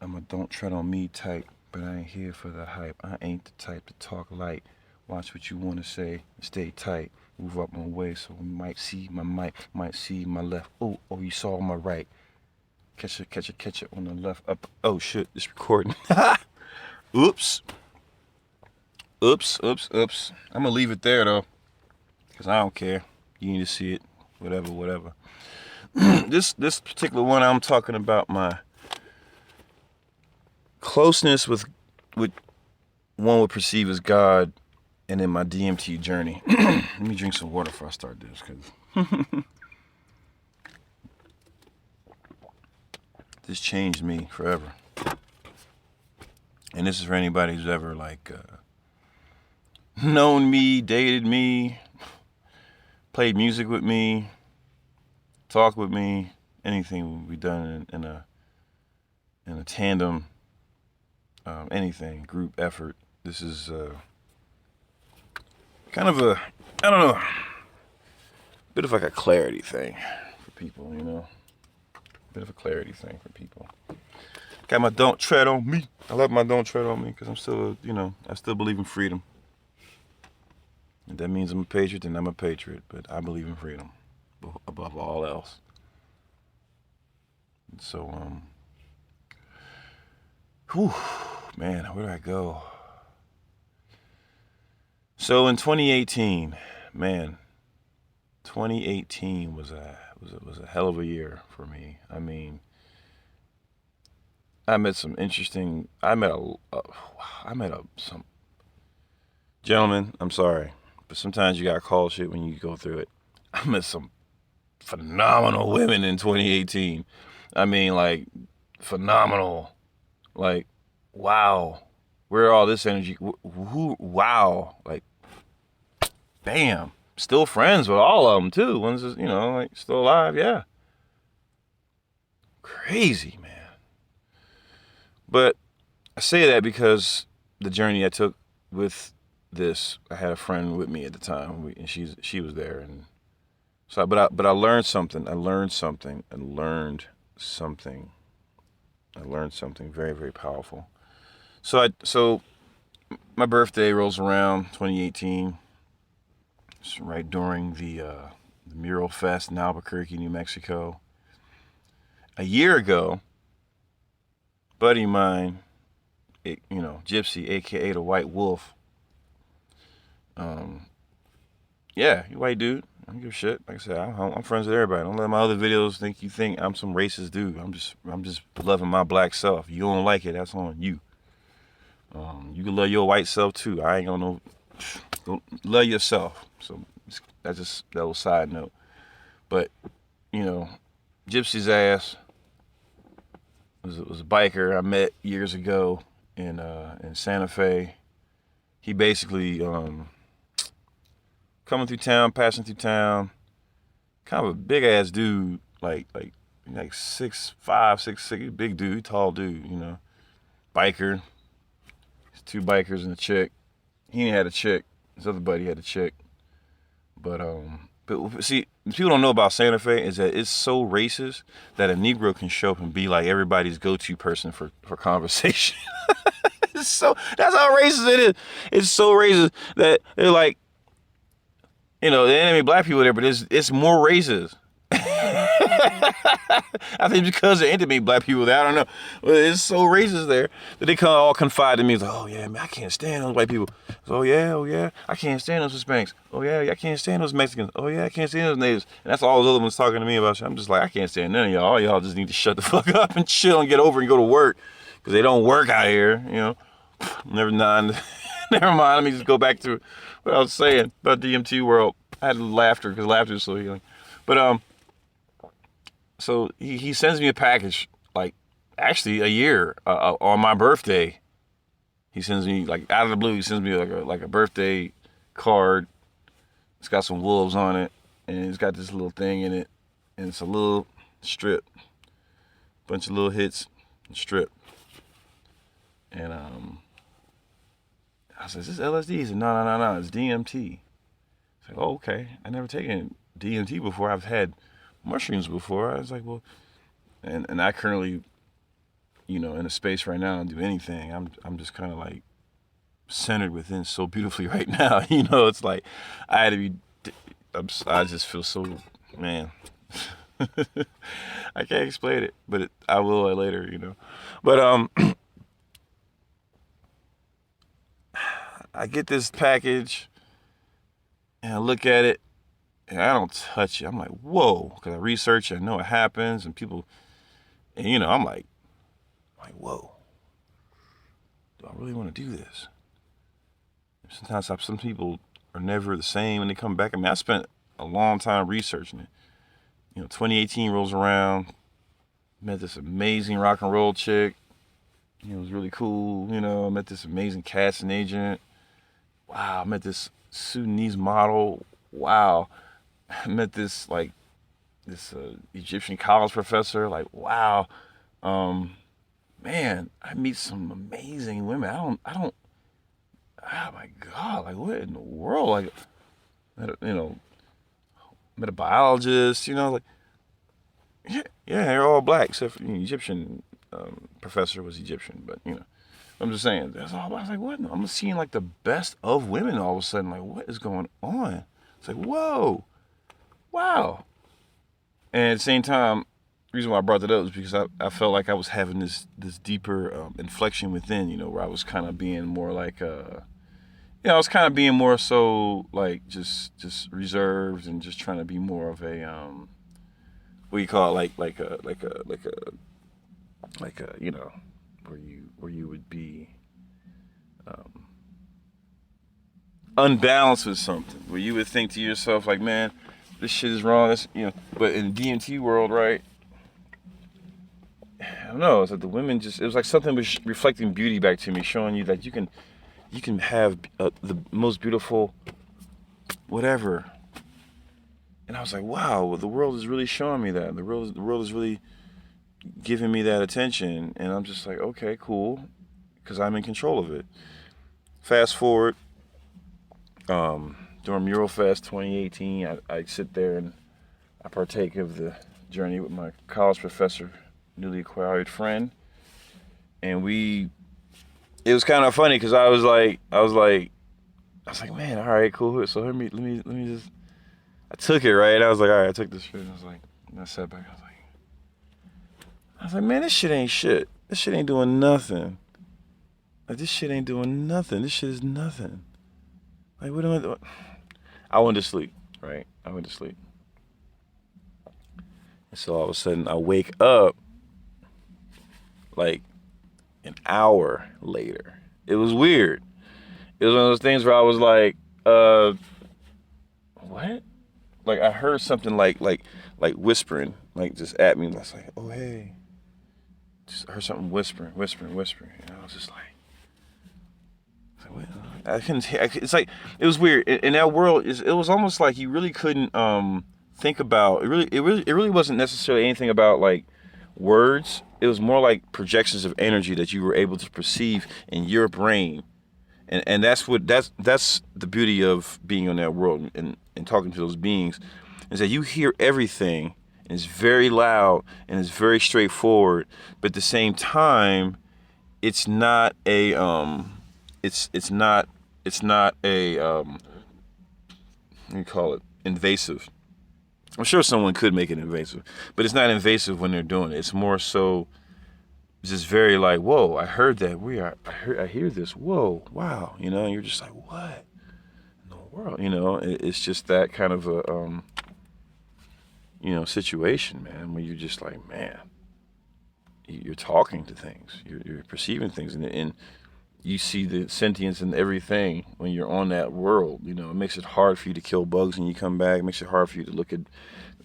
I'm a don't tread on me type, but I ain't here for the hype. I ain't the type to talk light. Watch what you wanna say, stay tight. Move up my way so we might see my might see my left. Oh, you saw my right. Catch it on the left. Up. Oh shit, it's recording. Oops. Oops. I'm gonna leave it there though, cause I don't care. You need to see it. Whatever. This particular one, I'm talking about my closeness with one would perceive as God, and in my DMT journey. Let me drink some water before I start this, cause this changed me forever. And this is for anybody who's ever known me, dated me, played music with me, talked with me, anything we've done in a tandem, anything, group effort. This is kind of a, I don't know, bit of like a clarity thing for people, you know? Bit of a clarity thing for people. Got my don't tread on me. I love my don't tread on me because I'm still, I still believe in freedom. If that means I'm a patriot, then I'm a patriot. But I believe in freedom above all else. So, man, where did I go? So in 2018, man, 2018 was a hell of a year for me. I mean, I met some interesting. I met some gentlemen. I'm sorry, but sometimes you gotta call shit when you go through it. I met some phenomenal women in 2018. I mean, like, phenomenal. Like, wow. Where all this energy? Wow. Like, damn. Still friends with all of them too. One's just, like still alive. Yeah. Crazy, man. But I say that because the journey I took with this, I had a friend with me at the time, and she was there, and so but I learned something. I learned something very, very powerful. So my birthday rolls around, 2018. It's right during the Mural Fest in Albuquerque, New Mexico. A year ago, buddy of mine, Gypsy, aka the White Wolf. Yeah, you white dude. I don't give a shit. Like I said, I'm friends with everybody. Don't let my other videos think you think I'm some racist dude. I'm just loving my black self. You don't like it, that's on you. You can love your white self too. I ain't gonna don't love yourself. So that's just that little side note. But Gypsy's ass was a biker I met years ago in Santa Fe. He basically coming through town, passing through town, kind of a big ass dude, like 6'5", 6'6", big dude, tall dude, biker. There's two bikers and a chick. He ain't had a chick. His other buddy had a chick. But see, people don't know about Santa Fe is that it's so racist that a Negro can show up and be like everybody's go-to person for conversation. That's how racist it is. It's so racist that they're like, the enemy black people there, but it's more racist. I think because they're enemy black people there, I don't know. But it's so racist there that they all confide in me. It's like, oh yeah, man, I can't stand those white people. So, oh yeah, I can't stand those Hispanics. Oh yeah, I can't stand those Mexicans. Oh yeah, I can't stand those natives. And that's all those other ones talking to me about shit. I'm just like, I can't stand none of y'all. All y'all just need to shut the fuck up and chill and get over and go to work. Because they don't work out here, Never mind. Let me just go back to what I was saying about DMT world. I had laughter because laughter is so healing. But so he sends me a package, like actually a year on my birthday. He sends me like out of the blue. He sends me like a birthday card. It's got some wolves on it, and it's got this little thing in it, and it's a little strip, bunch of little hits, and strip. And I said, "Is this LSD?" He said, "No, it's DMT." I said, "Oh, okay. I never taken DMT before. I've had mushrooms before." I was like, "Well," and I currently in a space right now and do anything. I'm just kind of like centered within so beautifully right now. It's like I had to be. I just feel so, man. I can't explain it, but I will later. But I get this package and I look at it and I don't touch it. I'm like, whoa, because I research it, I know it happens, and people, and I'm like, whoa, do I really want to do this? Sometimes some people are never the same when they come back. I mean, I spent a long time researching it. 2018 rolls around, met this amazing rock and roll chick. It was really cool. I met this amazing casting agent. Wow, I met this Sudanese model. Wow, I met this Egyptian college professor. Like, wow, man, I meet some amazing women. I don't. Oh my God, like what in the world? Like, met a biologist. Like, yeah, they're all black except for the Egyptian professor was Egyptian, but I'm just saying, that's all. I was like, what? I'm seeing like the best of women all of a sudden. Like, what is going on? It's like, whoa, wow. And at the same time, the reason why I brought that up is because I felt like I was having this deeper inflection within, where I was kind of being more like, I was kind of being more so like just reserved and just trying to be more of a, what do you call it, like a where you would be unbalanced with something, where you would think to yourself like, man, this shit is wrong. But in the DMT world, right? I don't know. It's like the women it was like something was reflecting beauty back to me, showing you that you can have the most beautiful whatever. And I was like, wow, the world is really showing me that. The world is really giving me that attention. And I'm just like, okay, cool, because I'm in control of it. Fast forward, during Mural Fest 2018, I sit there and I partake of the journey with my college professor, newly acquired friend. And it was kind of funny because I was like, man, all right, cool. So let me just, I took it, right? I was like, all right, I took this shit. And I sat back. I was like, man, this shit ain't shit. This shit ain't doing nothing. Like, this shit ain't doing nothing. This shit is nothing. Like, what am I doing? I went to sleep, right? I went to sleep. And so all of a sudden, I wake up like an hour later. It was weird. It was one of those things where I was like, what? Like, I heard something like whispering, like just at me. I was like, oh, hey. Just heard something whispering. And I was just like, what? I couldn't. It's like it was weird. In that world, it was almost like you really couldn't think about. It really wasn't necessarily anything about like words. It was more like projections of energy that you were able to perceive in your brain, and that's the beauty of being in that world and talking to those beings, is that you hear everything. And it's very loud and it's very straightforward, but at the same time, it's not a it's not a what do you call it, invasive. I'm sure someone could make it invasive, but it's not invasive when they're doing it. It's more so just very like, whoa, I heard that. I hear this. Whoa, wow, and you're just like, what in the world? It's just that kind of a situation, man, where you're just like, man, you're talking to things, you're perceiving things, and you see the sentience in everything when you're on that world. It makes it hard for you to kill bugs when you come back. It makes it hard for you to look at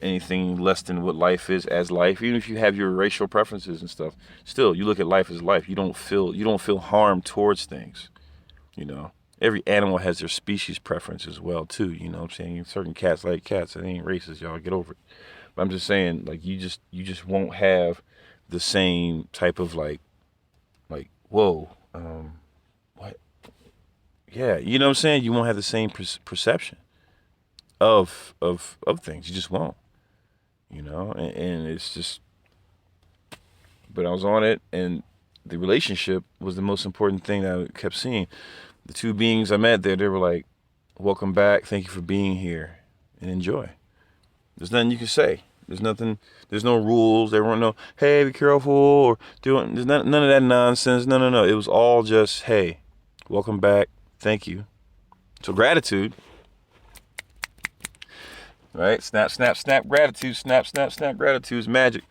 anything less than what life is as life. Even if you have your racial preferences and stuff, still you look at life as life. You don't feel harm towards things. Every animal has their species preference as well too. You know what I'm saying? Certain cats like cats. It ain't racist, y'all. Get over it. But I'm just saying, like, you just won't have the same type of like whoa, what? Yeah, you know what I'm saying? You won't have the same perception of things. You just won't. And it's just. But I was on it, and the relationship was the most important thing that I kept seeing. The two beings I met there, they were like, welcome back, thank you for being here, and enjoy. There's nothing you can say. There's no rules. There weren't no, hey, be careful, or there's none of that nonsense. No. It was all just, hey, welcome back, thank you. So gratitude, right? Snap, snap, snap, gratitude. Snap, snap, snap, gratitude is magic.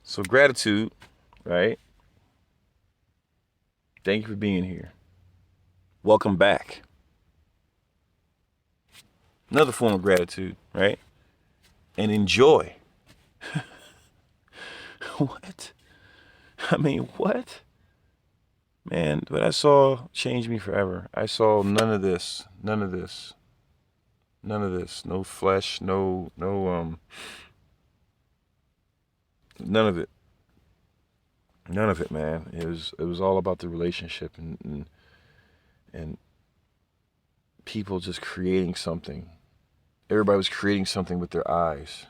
So gratitude, right? Thank you for being here. Welcome back. Another form of gratitude, right? And enjoy. What? I mean, what? Man, what I saw changed me forever. I saw none of this. No flesh, none of it. None of it, man. It was all about the relationship and people just creating something. Everybody was creating something with their eyes,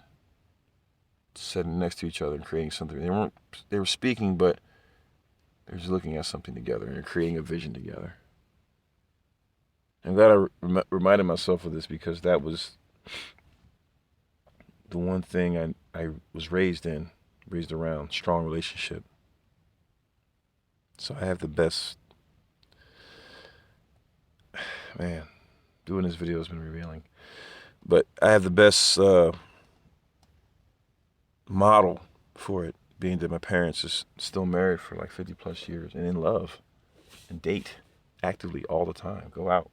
sitting next to each other and creating something. They were speaking, but they were just looking at something together and creating a vision together. I'm glad I reminded myself of this, because that was the one thing I was raised around, strong relationship. So I have the best, man, doing this video has been revealing, but I have the best model for it, being that my parents is still married for like 50 plus years and in love and date actively all the time, go out.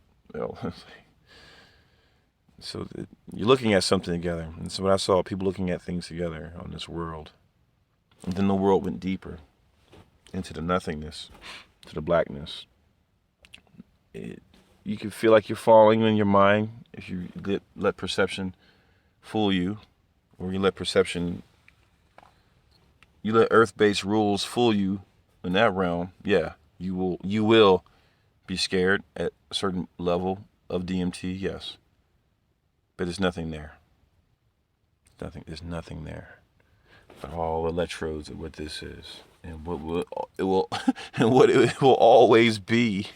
So you're looking at something together. And so when I saw people looking at things together on this world, and then the world went deeper into the nothingness, to the blackness. You can feel like you're falling in your mind if you let perception fool you, or you let earth-based rules fool you in that realm. Yeah, you will be scared at a certain level of DMT, yes. But there's nothing there. There's nothing there. But all electrodes of what this is, and what it will always be.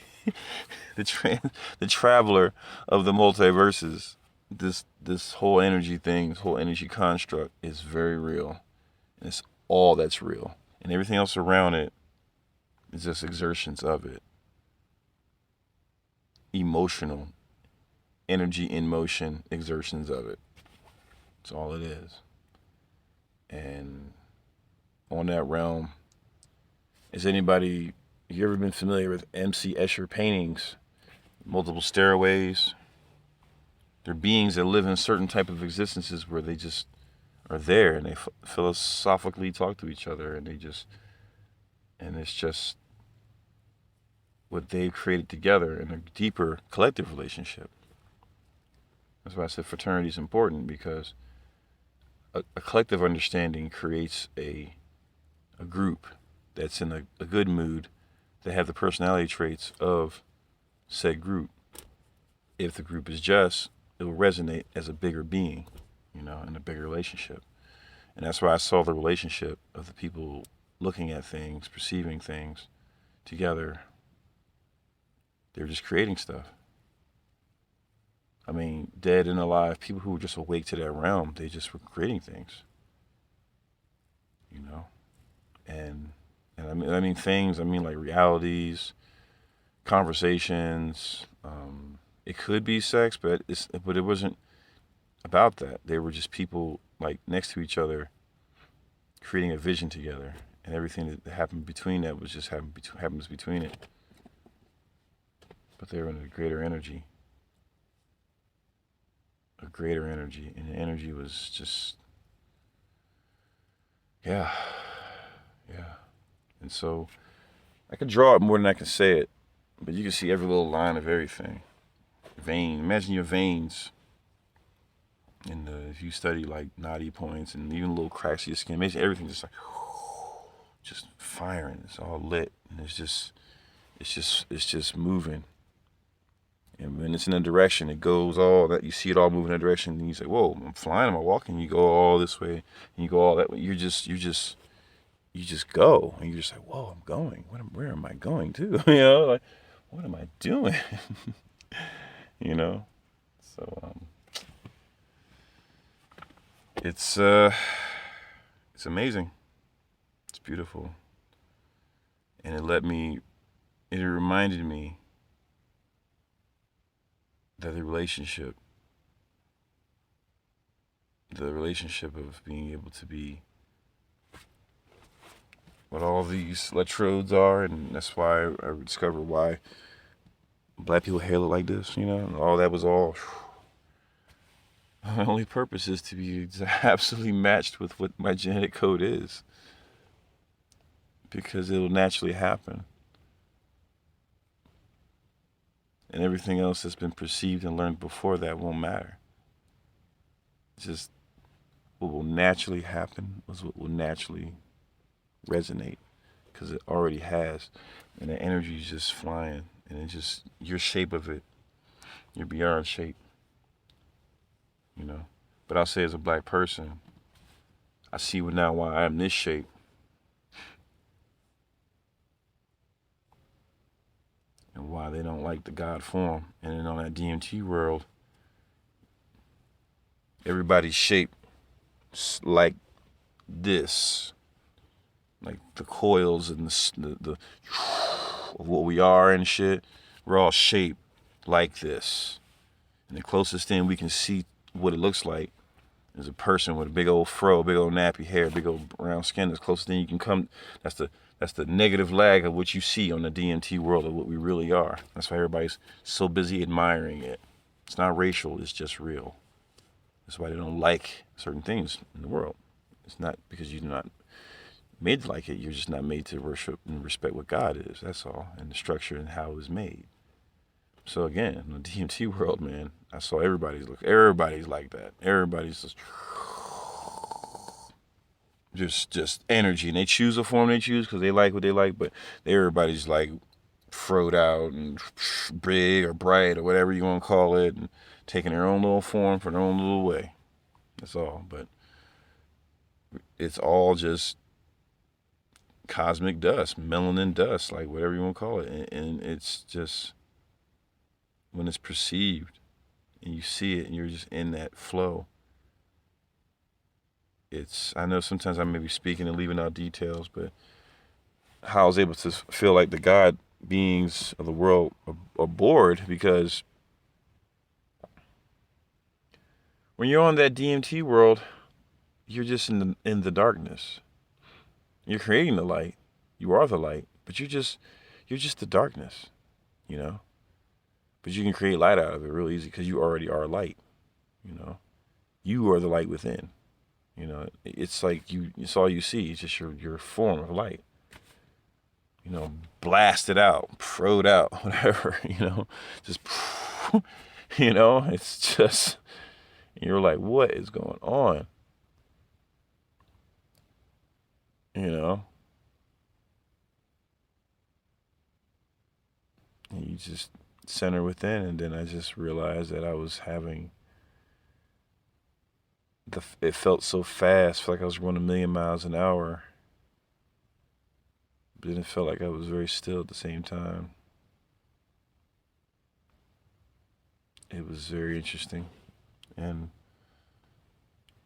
The traveler of the multiverses. This whole energy thing, this whole energy construct is very real. And it's all that's real. And everything else around it is just exertions of it. Emotional, energy in motion, exertions of it. That's all it is. And on that realm, you ever been familiar with M.C. Escher paintings? Multiple stairways. They're beings that live in certain type of existences where they just are there, and they philosophically talk to each other, and it's just what they've created together in a deeper collective relationship. That's why I said fraternity is important, because a collective understanding creates a group that's in a good mood, that have the personality traits of said group. If the group is just, it will resonate as a bigger being, in a bigger relationship. And that's why I saw the relationship of the people looking at things, perceiving things together. They were just creating stuff. I mean, dead and alive, people who were just awake to that realm, they just were creating things. And I mean things, like realities, conversations. It could be sex, but it wasn't about that. They were just people like next to each other, creating a vision together, and everything that happened between that was just happens between it. But they were in a greater energy, and the energy was just, yeah. And so I could draw it more than I can say it, but you can see every little line of everything. Imagine your veins. And if you study like noddy points and even little cracks of your skin, imagine everything just firing. It's all lit, and it's just moving. And when it's in a direction, it goes all that. You see it all moving in a direction, and you say, "Whoa, I'm flying. Am I walking?" You go all this way, and you go all that way. You're just you just go and you're just like, whoa, I'm going. Where am I going to? You know, like, what am I doing? You know? So it's amazing. It's beautiful. And it reminded me that the relationship of being able to be what all these electrodes are, and that's why I discovered why black people hair look like this, you know, and all that was all. My only purpose is to be absolutely matched with what my genetic code is, because it'll naturally happen. And everything else that's been perceived and learned before that won't matter. It's just what will naturally happen is what will naturally resonate, because it already has, and the energy is just flying, and it's just your shape of it. You're beyond shape, you know. But I'll say, as a black person, I see now why I am this shape. And why they don't like the God form. And then on that DMT world, everybody's shaped like this, like the coils and the of what we are and shit. We're all shaped like this, and the closest thing we can see what it looks like is a person with a big old fro, big old nappy hair, big old brown skin. That's the closest thing you can come. That's the negative lag of what you see on the DMT world of what we really are. That's why everybody's so busy admiring it. It's not racial, it's just real. That's why they don't like certain things in the world. It's not because you're not made to like it, you're just not made to worship and respect what God is, that's all, and the structure and how it was made. So again, in the DMT world, man, I saw everybody's like that. Everybody's just energy, and they choose the form they choose because they like what they like, but everybody's like froed out and big or bright or whatever you want to call it, and taking their own little form for their own little way. That's all. But it's all just cosmic dust, melanin dust, like whatever you want to call it. And it's just, when it's perceived and you see it and you're just in that flow, I know sometimes I may be speaking and leaving out details, but how I was able to feel like the God beings of the world are bored, because when you're on that DMT world, you're just in the darkness. You're creating the light. You are the light, but you're just the darkness, you know. But you can create light out of it real easy because you already are light, you know. You are the light within, you know. It's like it's all you see. It's just your form of light, you know, blasted out, froed out, whatever, you know, just, you know, it's just, you're like, what is going on? You know? And you just center within, and then I just realized that I was having, it felt so fast, like I was going 1,000,000 miles an hour, but then it felt like I was very still at the same time. It was very interesting, and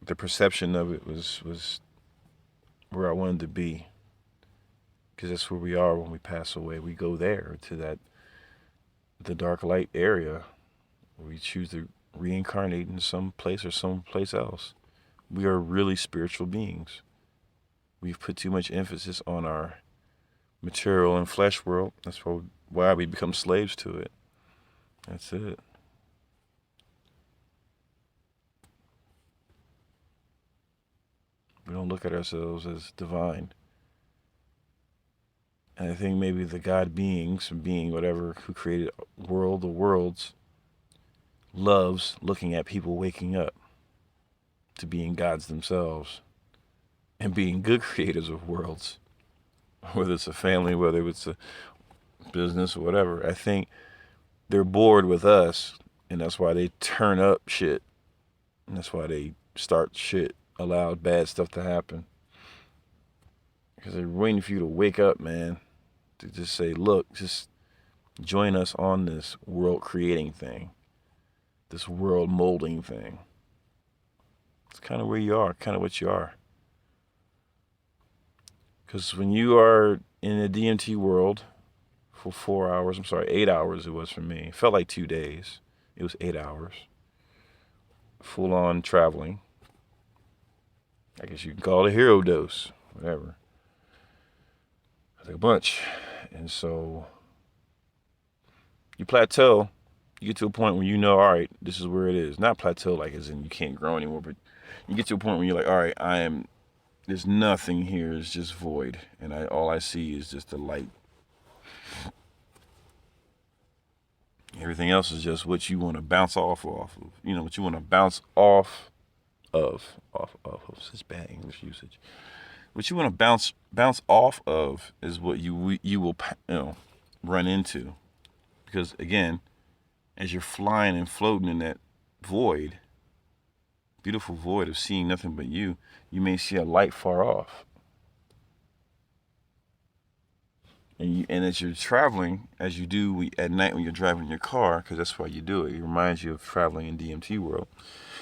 the perception of it was where I wanted to be, because that's where we are when we pass away. We go there to the dark light area, where we choose to reincarnate in some place or someplace else. We are really spiritual beings. We've put too much emphasis on our material and flesh world. That's why we become slaves to it. That's it. We don't look at ourselves as divine. And I think maybe the God beings, being whatever, who created the worlds, loves looking at people waking up to being gods themselves and being good creators of worlds, whether it's a family, whether it's a business or whatever. I think they're bored with us, and that's why they turn up shit, and that's why they start shit, allow bad stuff to happen. Because they're waiting for you to wake up, man. To just say, look, just join us on this world creating thing, this world molding thing. It's kind of where you are, kind of what you are. Because when you are in the DMT world for 4 hours, 8 hours it was for me. It felt like 2 days. It was 8 hours. Full on traveling. I guess you can call it a hero dose, whatever. I took a bunch. And so you plateau, you get to a point where you know, all right, this is where it is. Not plateau like as in you can't grow anymore, but you get to a point where you're like, all right, there's nothing here, it's just void. And all I see is just the light. Everything else is just what you want to bounce off of. You know, what you want to bounce off of. Such bad English usage. What you want to bounce off of is what you will run into. Because again, as you're flying and floating in that void, beautiful void of seeing nothing but you may see a light far off. And as you're traveling, as you do at night when you're driving your car, because that's why you do it. It reminds you of traveling in DMT world.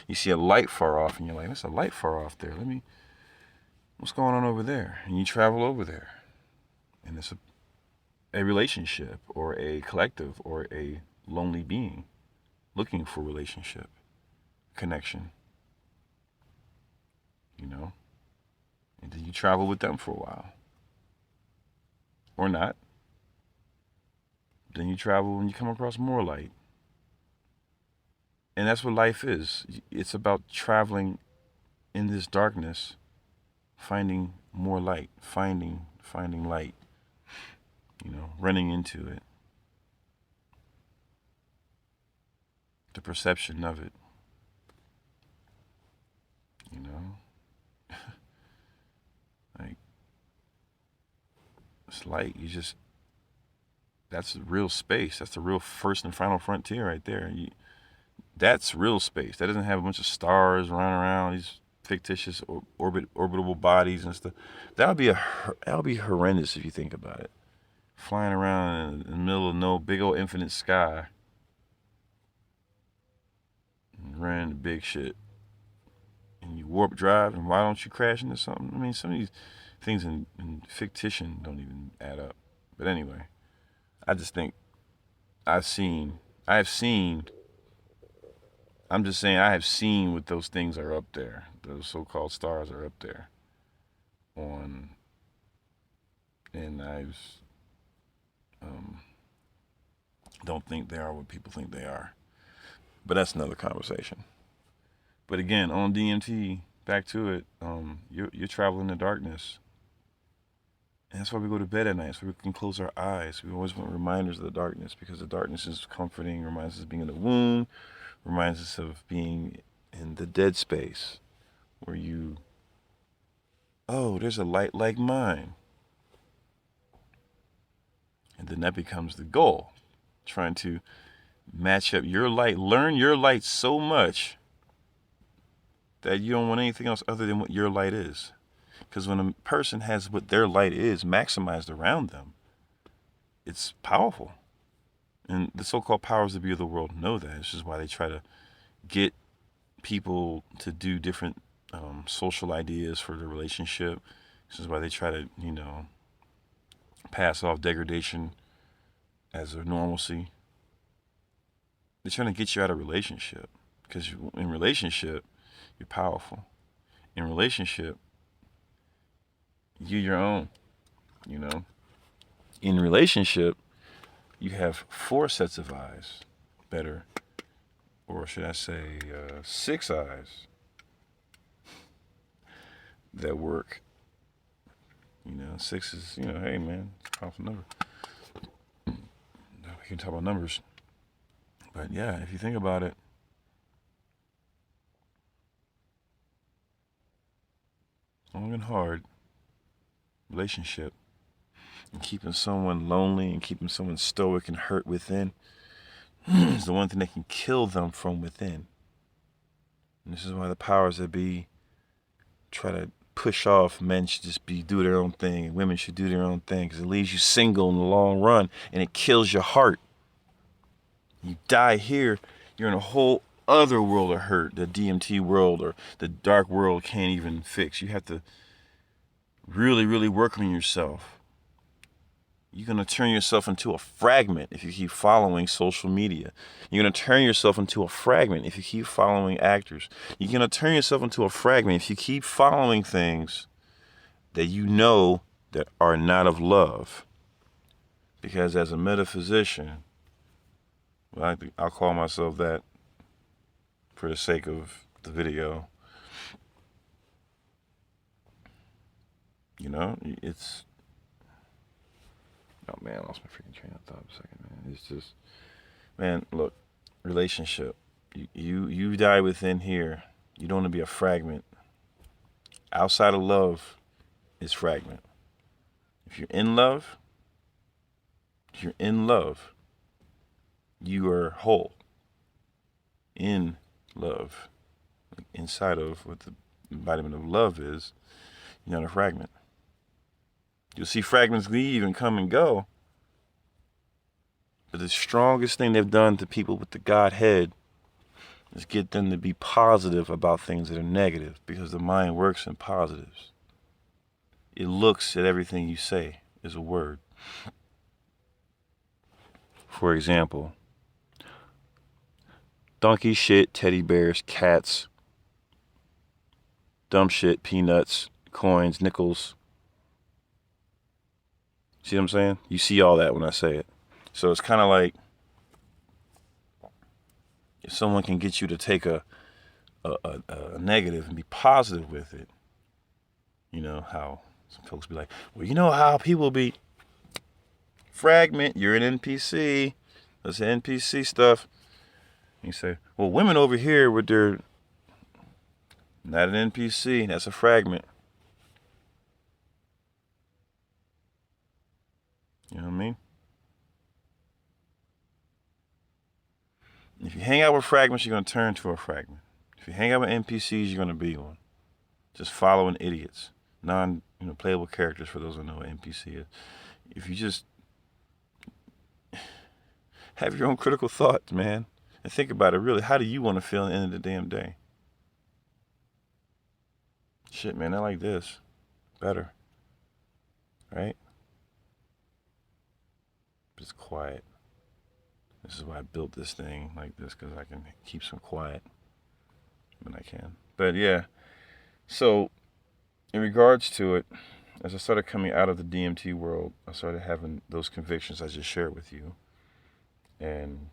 You see a light far off, and you're like, "There's a light far off there. What's going on over there?" And you travel over there, and it's a relationship or a collective or a lonely being looking for relationship, connection. You know, and then you travel with them for a while. Or not. Then you travel and you come across more light. And that's what life is. It's about traveling in this darkness, finding more light, finding light, running into it. The perception of it, like, it's light. That's real space. That's the real first and final frontier right there. That's real space. That doesn't have a bunch of stars running around, these fictitious orbitable bodies and stuff. That'll be horrendous if you think about it. Flying around in the middle of no big old infinite sky and running the big shit. And you warp drive, and why don't you crash into something? I mean, some of these things in fiction don't even add up. But anyway, I just think I have seen what those things are up there. Those so-called stars are up there. And I don't think they are what people think they are. But that's another conversation. But again, on DMT, back to it, you're traveling in the darkness. And that's why we go to bed at night, so we can close our eyes. We always want reminders of the darkness, because the darkness is comforting, reminds us of being in the womb, reminds us of being in the dead space, where there's a light like mine. And then that becomes the goal, trying to match up your light, learn your light so much that you don't want anything else other than what your light is. Because when a person has what their light is maximized around them, it's powerful. And the so-called powers that be of the world know that. This is why they try to get people to do different social ideas for their relationship. This is why they try to, pass off degradation as a normalcy. They're trying to get you out of relationship. Because in relationship, you're powerful. In relationship, you're your own, In relationship, you have 4 sets of eyes, better, or should I say 6 eyes that work. 6 is, hey man, it's a powerful number. We can talk about numbers. But yeah, if you think about it, long and hard relationship, and keeping someone lonely and keeping someone stoic and hurt within is the one thing that can kill them from within. And this is why the powers that be try to push off men should just do their own thing, and women should do their own thing, because it leaves you single in the long run, and it kills your heart. You die here, you're in a whole other world of hurt, the DMT world or the dark world can't even fix. You have to really, really work on yourself. You're going to turn yourself into a fragment if you keep following social media. You're going to turn yourself into a fragment if you keep following actors. You're going to turn yourself into a fragment if you keep following things that you know that are not of love. Because as a metaphysician, well, I'll call myself that for the sake of the video. You know, it's... Oh, man, I lost my freaking train of thought for a second, man. It's just... Man, look, relationship. You die within here. You don't want to be a fragment. Outside of love is fragment. If you're in love, you are whole. In love, like inside of what the embodiment of love is, you're not a fragment. You'll see fragments leave and come and go, but the strongest thing they've done to people with the Godhead is get them to be positive about things that are negative, because the mind works in positives. It looks at everything you say as a word. For example, donkey shit, teddy bears, cats, dumb shit, peanuts, coins, nickels. See what I'm saying? You see all that when I say it. So it's kind of like if someone can get you to take a negative and be positive with it. You know how some folks be like, well, you know how people be fragment, you're an NPC. That's the NPC stuff. And you say, well, women over here with their, not an NPC, that's a fragment. You know what I mean? If you hang out with fragments, you're going to turn to a fragment. If you hang out with NPCs, you're going to be one. Just following idiots. Playable characters, for those who know what NPC is. If you just have your own critical thoughts, man, and think about it, really, how do you want to feel at the end of the damn day? Shit, man, I like this better. Right? It's quiet. This is why I built this thing like this, because I can keep some quiet when I can. But yeah, so in regards to it, as I started coming out of the DMT world, I started having those convictions I just shared with you. And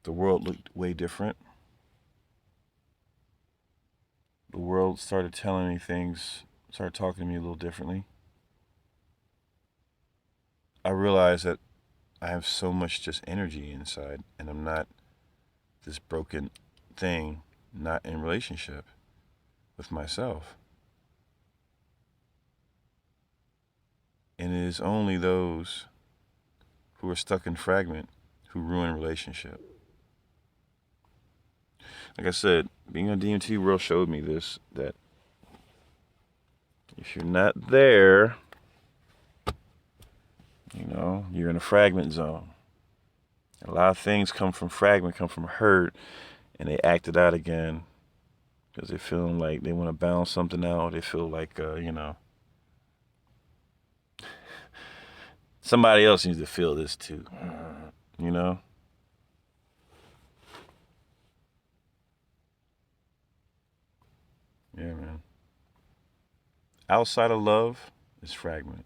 the world looked way different. The world started telling me things, started talking to me a little differently. I realized that I have so much just energy inside, and I'm not this broken thing, not in relationship with myself. And it is only those who are stuck in fragment who ruin relationship. Like I said, being on DMT world showed me this, that if you're not there, you're in a fragment zone. A lot of things come from fragment, come from hurt, and they act it out again because they feel like they want to balance something out. They feel like, somebody else needs to feel this too, Yeah, man. Outside of love is fragment.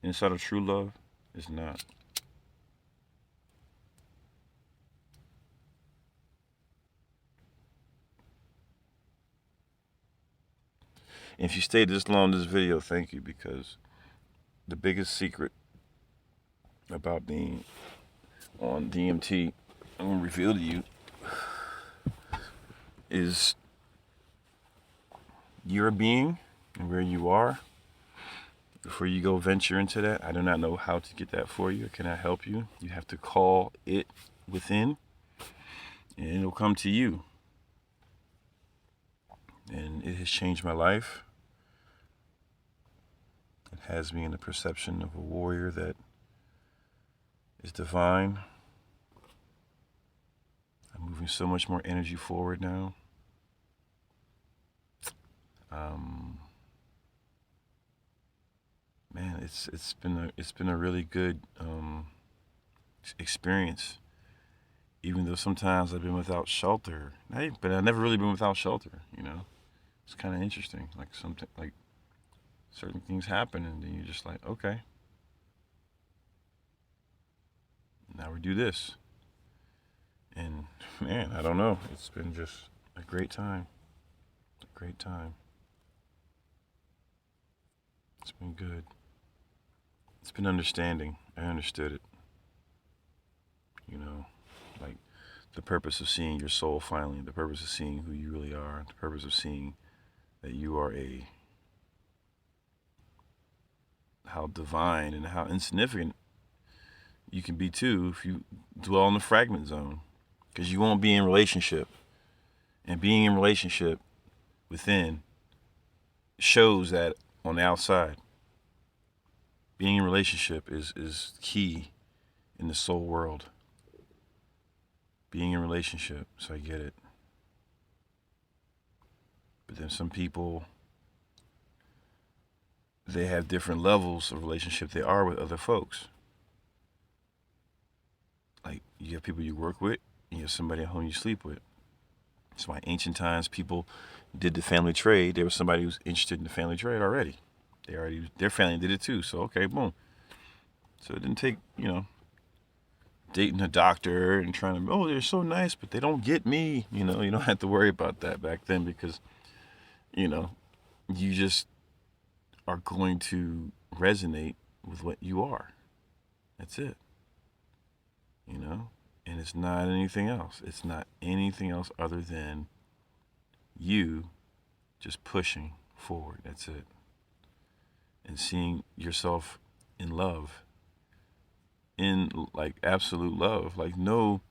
Inside of true love is not. If you stayed this long in this video, thank you, because the biggest secret about being on DMT, I'm going to reveal to you, is your being and where you are. Before you go venture into that, I do not know how to get that for you. I cannot help you. You have to call it within, and it'll come to you. And it has changed my life. It has me in the perception of a warrior that is divine. I'm moving so much more energy forward now. Man, it's been a really good experience. Even though sometimes I've been without shelter, but I've never really been without shelter. It's kind of interesting. Like something like certain things happen, and then you're just like, okay, now we do this. And man, I don't know. It's been just a great time. A great time. It's been good. It's been understanding. I understood it. Like the purpose of seeing your soul finally, the purpose of seeing who you really are, the purpose of seeing that you are how divine and how insignificant you can be too if you dwell in the fragment zone. Because you won't be in relationship. And being in relationship within shows that on the outside. Being in relationship is key in the soul world. Being in relationship, so I get it. But then some people, they have different levels of relationship they are with other folks. Like you have people you work with, and you have somebody at home you sleep with. That's why ancient times people did the family trade. There was somebody who's interested in the family trade already. Their family did it too. So okay, boom. So it didn't take, dating a doctor and trying to, they're so nice, but they don't get me. You don't have to worry about that back then because, you just are going to resonate with what you are. That's it. And it's not anything else. It's not anything else other than you just pushing forward. That's it. And seeing yourself in love, in like absolute love. Like know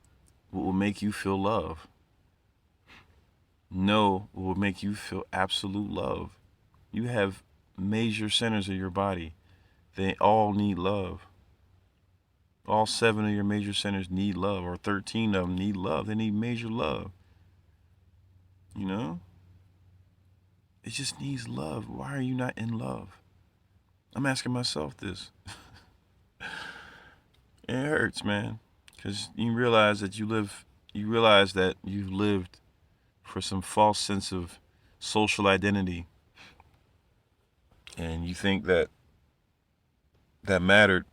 what will make you feel love. Know what will make you feel absolute love. You have major centers of your body. They all need love. All 7 of your major centers need love, or 13 of them need love. They need major love. It just needs love. Why are you not in love? I'm asking myself this. It hurts, man, because you realize that you've lived for some false sense of social identity, and you think that mattered,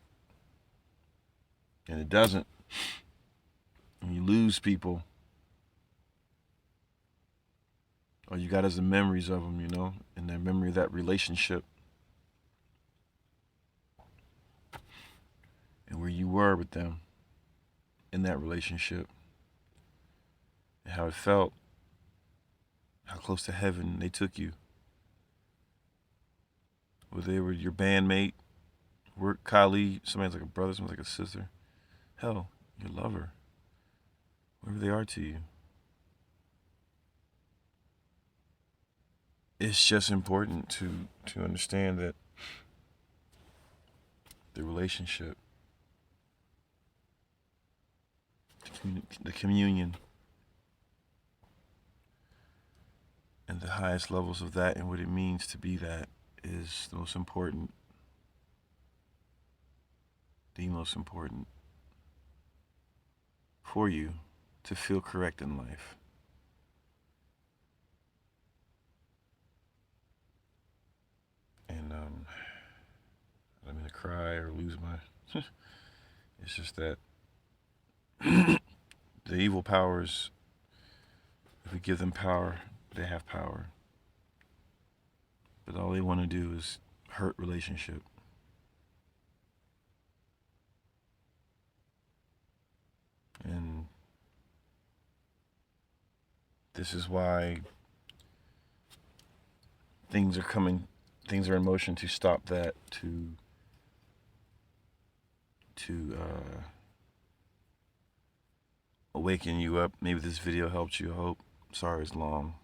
and it doesn't. And you lose people. All you got is the memories of them, and the memory of that relationship. And where you were with them in that relationship. And how it felt. How close to heaven they took you. Whether they were your bandmate, work colleague, somebody's like a brother, somebody's like a sister. Hell, your lover. Whatever they are to you. It's just important to understand that the relationship, the communion, and the highest levels of that and what it means to be that is the most important. The most important for you to feel correct in life. And I don't mean to cry or lose my. It's just that the evil powers, if we give them power, they have power. But all they want to do is hurt relationship. And this is why things are in motion to stop that, to awaken you up. Maybe this video helped you. I hope. Sorry it's long.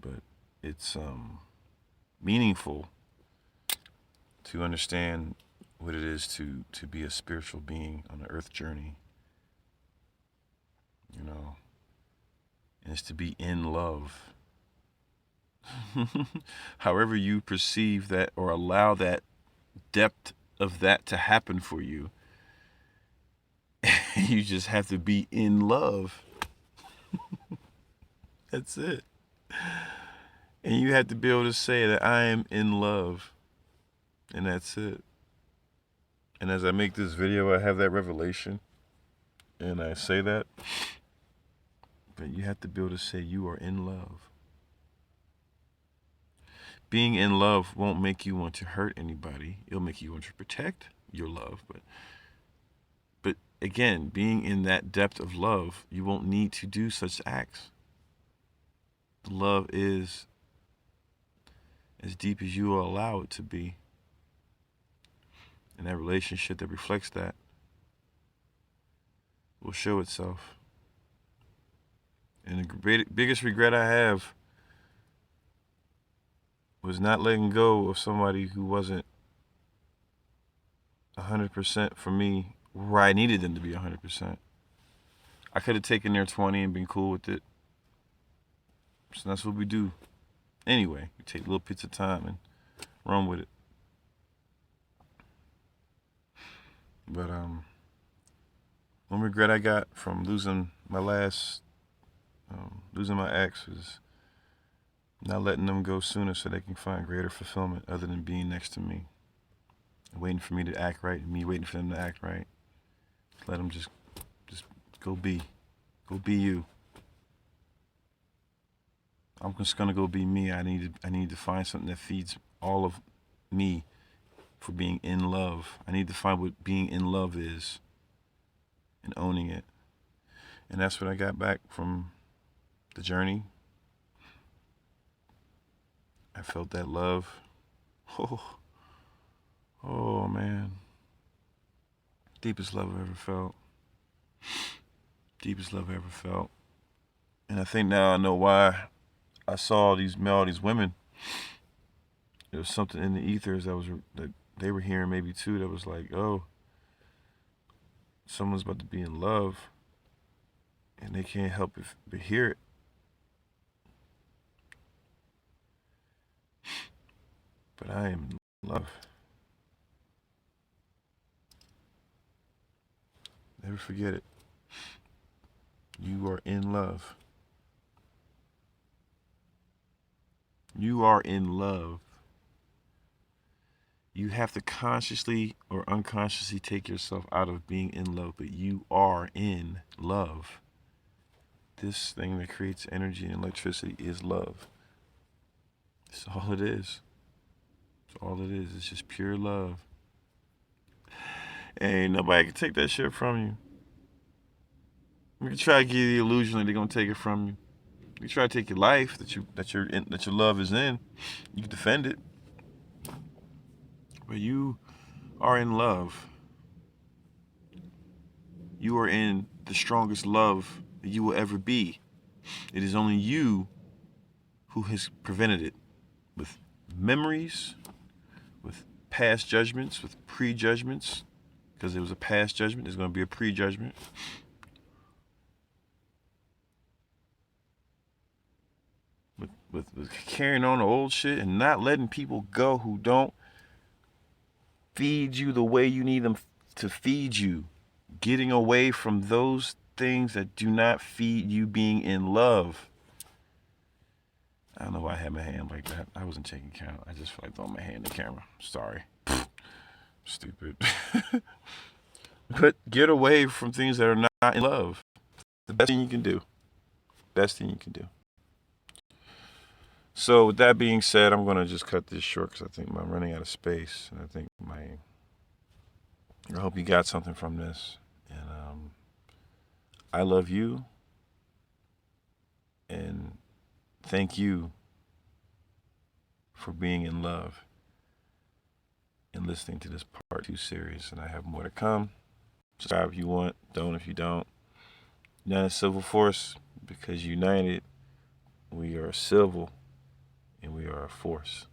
but it's meaningful to understand what it is to be a spiritual being on the earth journey, you know, and it's to be in love. However you perceive that or allow that depth of that to happen for you, you just have to be in love. That's it. And you have to be able to say that I am in love. And that's it. And as I make this video, I have that revelation. And I say that. But you have to be able to say you are in love. Being in love won't make you want to hurt anybody. It'll make you want to protect your love. But again, being in that depth of love, you won't need to do such acts. Love is as deep as you will allow it to be. And that relationship that reflects that will show itself. And the biggest regret I have was not letting go of somebody who wasn't 100% for me where I needed them to be 100%. I could have taken their 20 and been cool with it. So that's what we do. Anyway, we take little bits of time and run with it. But one regret I got from losing my ex was not letting them go sooner so they can find greater fulfillment other than being next to me. Waiting for me to act right and me waiting for them to act right. Let them just go be you. I'm just gonna go be me. I need to find something that feeds all of me for being in love. I need to find what being in love is and owning it. And that's what I got back from the journey. I felt that love. Oh man. Deepest love I ever felt. Deepest love I ever felt. And I think now I know why I saw these women. There was something in the ethers that they were hearing maybe too that was like, oh, someone's about to be in love and they can't help but hear it. But I am in love. Never forget it. You are in love. You are in love. You have to consciously or unconsciously take yourself out of being in love, but you are in love. This thing that creates energy and electricity is love. It's all it is. It's all it is. It's just pure love. Ain't nobody can take that shit from you. We can try to give you the illusion that they're gonna take it from you. You try to take your life that your love is in. You can defend it, but you are in love. You are in the strongest love that you will ever be. It is only you who has prevented it with memories, with past judgments, with prejudgments. Because there was a past judgment, there's going to be a prejudgment. With carrying on the old shit and not letting people go who don't feed you the way you need them to feed you. Getting away from those things that do not feed you being in love. I don't know why I had my hand like that. I wasn't taking count. I just felt like throwing my hand in the camera. Sorry. Stupid. But get away from things that are not in love. The best thing you can do. Best thing you can do. So with that being said, I'm going to just cut this short because I think I'm running out of space. And I hope you got something from this. And I love you. And thank you for being in love and listening to this part 2 series. And I have more to come. Subscribe if you want. Don't if you don't. United Civil Force, because united, we are civil. and we are a force.